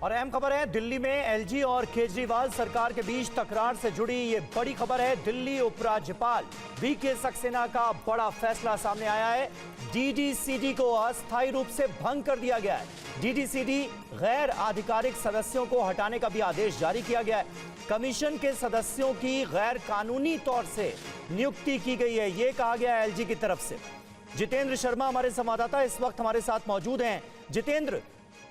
और अहम खबर है, दिल्ली में एलजी और केजरीवाल सरकार के बीच तकरार से जुड़ी ये बड़ी खबर है। दिल्ली उपराज्यपाल वीके सक्सेना का बड़ा फैसला सामने आया है। डीडीसीडी को अस्थायी रूप से भंग कर दिया गया है। डीडीसीडी गैर आधिकारिक सदस्यों को हटाने का भी आदेश जारी किया गया है। कमीशन के सदस्यों की गैर कानूनी तौर से नियुक्ति की गई है, यह कहा गया है एलजी की तरफ से। जितेंद्र शर्मा हमारे संवाददाता इस वक्त हमारे साथ मौजूद हैं। जितेंद्र,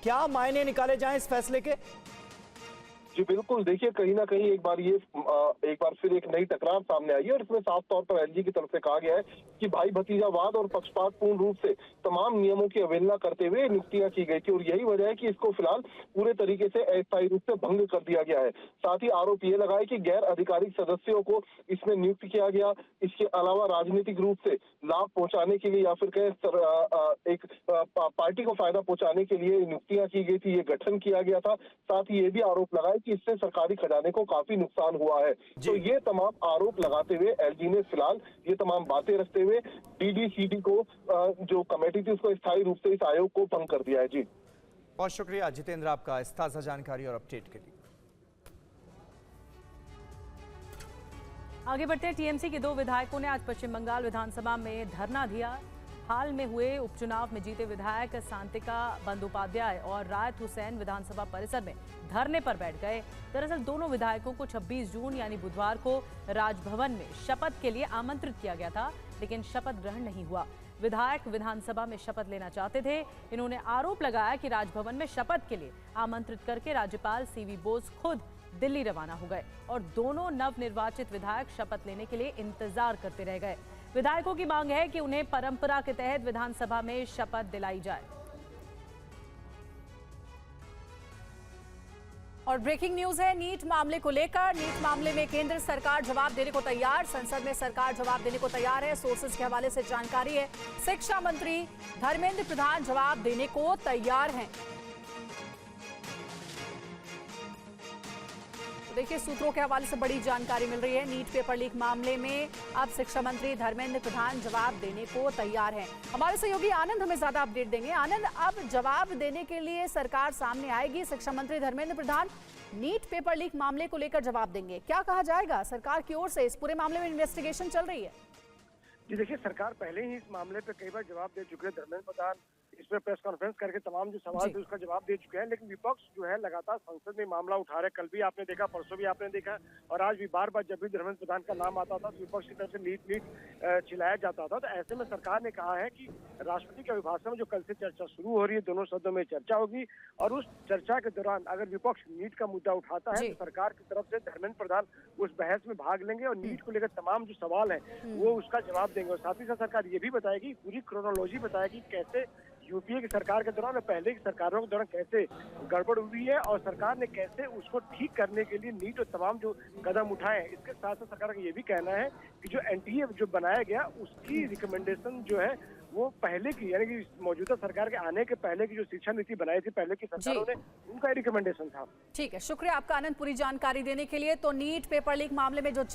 क्या मायने निकाले जाएं इस फैसले के? जी बिल्कुल, देखिए कहीं ना कहीं एक बार फिर एक नई टकरार सामने आई है और इसमें साफ तौर पर एलजी की तरफ से कहा गया है कि भाई भतीजावाद और पक्षपातपूर्ण रूप से तमाम नियमों की अवहेलना करते हुए नियुक्तियां की गई थी और यही वजह है कि इसको फिलहाल पूरे तरीके से अस्थायी रूप से भंग कर दिया गया है। साथ ही आरोप ये लगाए कि गैर आधिकारिक सदस्यों को इसमें नियुक्त किया गया। इसके अलावा राजनीतिक रूप से लाभ पहुंचाने के लिए या फिर एक पार्टी को फायदा पहुंचाने के लिए नियुक्तियां की गई थी, ये गठन किया गया था। साथ ही ये भी आरोप लगाए कि इससे सरकारी खजाने को काफी नुकसान हुआ है। तो ये तमाम आरोप लगाते हुए एलजी ने फिलहाल ये तमाम बातें रखते हुए डीडीसीडी को जो कमेटी थी उसको स्थायी रूप से इस आयोग को भंग कर दिया है। जी बहुत शुक्रिया जितेंद्र आपका इस ताजा जानकारी और अपडेट के लिए। आगे बढ़ते हैं। टीएमसी के 2 विधायकों ने आज पश्चिम बंगाल विधानसभा में धरना दिया। हाल में हुए उपचुनाव में जीते विधायक सांतिका बंदोपाध्याय और रायत हुसैन विधानसभा परिसर में धरने पर बैठ गए। दरअसल दोनों विधायकों को 26 जून यानी बुधवार को राजभवन में शपथ के लिए आमंत्रित किया गया था, लेकिन शपथ ग्रहण नहीं हुआ। विधायक विधानसभा में शपथ लेना चाहते थे। इन्होंने आरोप लगाया कि राजभवन में शपथ के लिए आमंत्रित करके राज्यपाल सीवी बोस खुद दिल्ली रवाना हो गए और दोनों नवनिर्वाचित विधायक शपथ लेने के लिए इंतजार करते रह गए। विधायकों की मांग है कि उन्हें परंपरा के तहत विधानसभा में शपथ दिलाई जाए। और ब्रेकिंग न्यूज है नीट मामले को लेकर। नीट मामले में केंद्र सरकार जवाब देने को तैयार, संसद में सरकार जवाब देने को तैयार है। सोर्सेज के हवाले से जानकारी है, शिक्षा मंत्री धर्मेंद्र प्रधान जवाब देने को तैयार हैं। देखिए सूत्रों के हवाले से बड़ी जानकारी मिल रही है। नीट पेपर लीक मामले में अब शिक्षा मंत्री धर्मेंद्र प्रधान जवाब देने को तैयार हैं। हमारे सहयोगी आनंद हमें ज्यादा अपडेट देंगे। आनंद, अब जवाब देने के लिए सरकार सामने आएगी। शिक्षा मंत्री Dharmendra Pradhan NEET paper leak मामले को लेकर जवाब देंगे। क्या कहा जाएगा सरकार की ओर से? इस पूरे मामले में इन्वेस्टिगेशन चल रही है। जी देखिए, सरकार पहले ही इस मामले पे कई बार जवाब दे चुके हैं। धर्मेंद्र प्रधान इस पर प्रेस कॉन्फ्रेंस करके तमाम जो सवाल थे उसका जवाब दे चुके हैं, लेकिन विपक्ष जो है लगातार संसद में मामला उठा रहे। कल भी आपने देखा, परसों भी आपने देखा और आज भी बार बार जब भी धर्मेंद्र प्रधान का नाम आता था तो विपक्ष की तरफ से नीट चिल्लाया जाता था। तो ऐसे में सरकार ने कहा है कि राष्ट्रपति के अभिभाषण में जो कल से चर्चा शुरू हो रही है, दोनों सदनों में चर्चा होगी और उस चर्चा के दौरान अगर विपक्ष नीट का मुद्दा उठाता है तो सरकार की तरफ से धर्मेंद्र प्रधान उस बहस में भाग लेंगे और नीट को लेकर तमाम जो सवाल है वो उसका जवाब देंगे। और साथ ही साथ सरकार ये भी बताएगी, पूरी क्रोनोलॉजी बताएगी कैसे यूपीए की सरकार के दौरान और पहले की सरकारों के दौरान कैसे गड़बड़ हुई है और सरकार ने कैसे उसको ठीक करने के लिए नीट और तमाम जो कदम उठाए। इसके साथ साथ सरकार का ये भी कहना है कि जो एनटीए जो बनाया गया उसकी रिकमेंडेशन जो है वो पहले की यानी कि मौजूदा सरकार के आने के पहले की जो शिक्षा नीति बनाई थी पहले की सरकारों ने, उनका रिकमेंडेशन था। ठीक है, शुक्रिया आपका आनंद पूरी जानकारी देने के लिए। तो नीट पेपर लीक मामले में जो